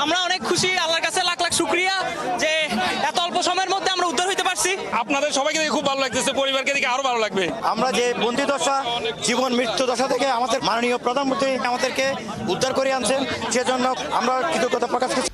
আমরা অনেক খুশি, আল্লাহর কাছে লাখ লাখ শুকরিয়া যে এত অল্প সময়ের মধ্যে আমরা উদ্ধার হইতে পারছি। আপনাদের সবাইকে দেখে খুব ভালো লাগতেছে, পরিবারকে দেখে আরো ভালো লাগবে। আমরা যে বন্দি দশা, জীবন মৃত্যু দশা থেকে আমাদের মাননীয় প্রধানমন্ত্রী আমাদেরকে উদ্ধার করে আনছেন, সেজন্য আমরা কৃতজ্ঞতা প্রকাশ করছি।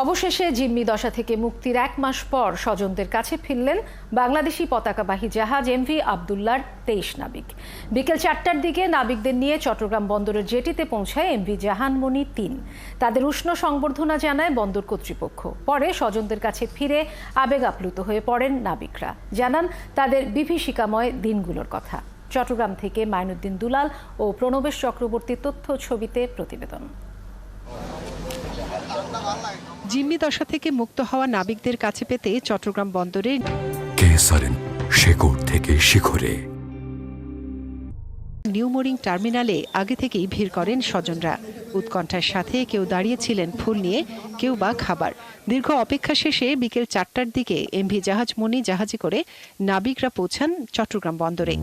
অবশেষে জিম্মি দশা থেকে মুক্তির 1 মাস পর স্বজনদের কাছে ফিরলেন বাংলাদেশি পতাকাবাহী জাহাজ এমভি আবদুল্লাহর 23 নাবিক। বিকেল 4টার দিকে নাবিকদের নিয়ে চট্টগ্রাম বন্দরের জেটিতে পৌঁছায় এমভি জাহানমণি 3। তাদের উষ্ণ সংবর্ধনা জানায় বন্দর কর্তৃপক্ষ। পরে স্বজনদের কাছে ফিরে আবেগ আপ্লুত হয়ে পড়েন নাবিকরা, জানান তাদের বিভীষিকাময় দিনগুলোর কথা। চট্টগ্রাম থেকে মাইনুদ্দিন দুলাল ও প্রণবেশ চক্রবর্তীর তথ্য ছবিতে প্রতিবেদন। জিম্মি দশা থেকে মুক্ত হওয়া নাবিকদের কাছে পেতে চট্টগ্রাম বন্দরের শেকড় থেকে শিখরে নিউমোরিং টার্মিনালে আগে থেকেই ভিড় করেন স্বজনরা। উৎকণ্ঠার সাথে কেউ দাঁড়িয়েছিলেন ফুল নিয়ে, কেউ বা খাবার। দীর্ঘ অপেক্ষা শেষে বিকেল 4টার দিকে এমভি জাহাজমণি জাহাজে করে নাবিকরা পৌঁছান চট্টগ্রাম বন্দরে।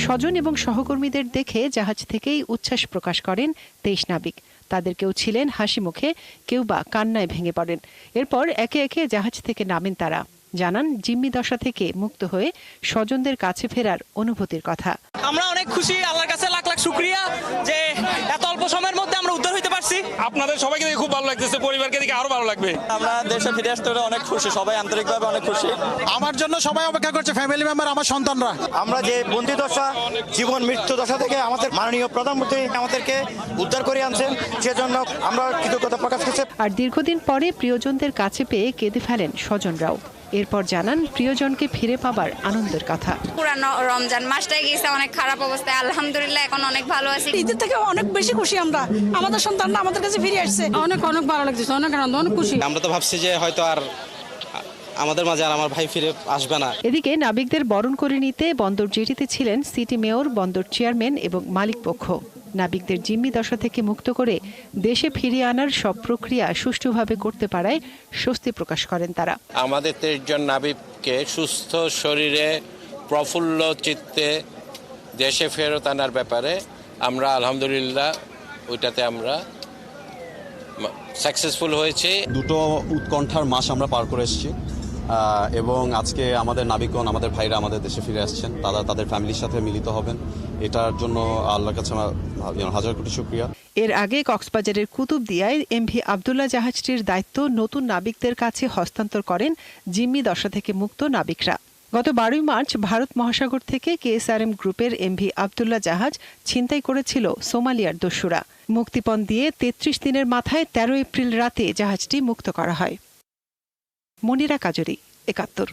স্বজন এবং সহকর্মীদের দেখে জাহাজ থেকেই উচ্ছ্বাস প্রকাশ করেন 23 নাবিক। তাদের কেউ ছিলেন হাসি মুখে, কেউ বা কান্নায় ভেঙে পড়েন। এরপর একে একে জাহাজ থেকে নামেন তারা, জানান জিম্মি দশা থেকে মুক্ত হয়ে স্বজনদের কাছে ফেরার অনুভূতির কথা। আমরা অনেক খুশি, আল্লাহর কাছে লাখ লাখ শুকরিয়া যে এত অল্প সময়ের মধ্যে আমরা উদ্ধার হইতে পারছি। আপনাদের সবাইকে দেখে খুব ভালো লাগতেছে, পরিবারকে দেখে আরো ভালো লাগবে। আমরা দেশে ফিরে আসতে পেরে অনেক খুশি, সবাই আন্তরিকভাবে অনেক খুশি। আমার জন্য সবাই অপেক্ষা করছে, ফ্যামিলি মেম্বার, আমার সন্তানরা। আমরা যে বন্দি দশা, জীবন মৃত্যু দশা থেকে আমাদের মাননীয় প্রধানমন্ত্রী আমাদেরকে উদ্ধার করে আনছেন, সেজন্য আমরা কৃতজ্ঞতা প্রকাশ করছি। আর দীর্ঘদিন পরে প্রিয়জনদের কাছে পেয়ে কেঁদে ফেলেন স্বজনরাও। এরপর জানান প্রিয়জনকে ফিরে পাবার আনন্দের কথা। পুরানো রমজান মাসটাই গেছে অনেক খারাপ অবস্থায়, আলহামদুলিল্লাহ এখন অনেক ভালো আছি। ঈদের থেকে অনেক বেশি খুশি আমরা, আমাদের সন্তানরা আমাদের কাছে ফিরে আসছে, অনেক অনেক ভালো লাগছে, অনেক আনন্দ, অনেক খুশি। আমরা তো ভাবছি যে হয়তো আর আমাদের মাঝে আর আমার ভাই ফিরে আসবে না। এদিকে নাবিকদের বরণ করে নিতে বন্দর জেটিতে ছিলেন সিটি মেয়র, বন্দর চেয়ারম্যান এবং মালিক পক্ষ। নাবিকদের জিম্মি দশা থেকে মুক্ত করে দেশে ফিরিয়ে আনার সব প্রক্রিয়া সুষ্ঠুভাবে করতে পারায় স্বস্তি প্রকাশ করেন তারা। আমাদের 23 জন নাবিককে সুস্থ শরীরে প্রফুল্ল চিত্তে দেশে ফেরত আনার ব্যাপারে আমরা আলহামদুলিল্লাহ ওইটাতে আমরা সাকসেসফুল হয়েছে। দুটো উৎকণ্ঠার মাস আমরা পার করে এসেছি এবং আজকে আমাদের নাবিকগণ, আমাদের ভাইরা আমাদের দেশে ফিরে আসছেন, তারা তাদের ফ্যামিলির সাথে মিলিত হবেন। এটার জন্য আল্লাহর কাছে হাজার কোটি শুকরিয়া। এর আগে কক্সবাজারের কুতুবদিয়ায় এমভি আবদুল্লাহ জাহাজটির দায়িত্ব নতুন নাবিকদের কাছে হস্তান্তর করেন জিম্মি দশা থেকে মুক্ত নাবিকরা। গত 12 মার্চ ভারত মহাসাগর থেকে কেএসআরএম গ্রুপের এমভি আবদুল্লাহ জাহাজ ছিনতাই করেছিল সোমালিয়ার দস্যুরা। মুক্তিপণ দিয়ে 33 দিনের মাথায় 13 এপ্রিল রাতে জাহাজটি মুক্ত করা হয়। মনিরা কাজরি, 71।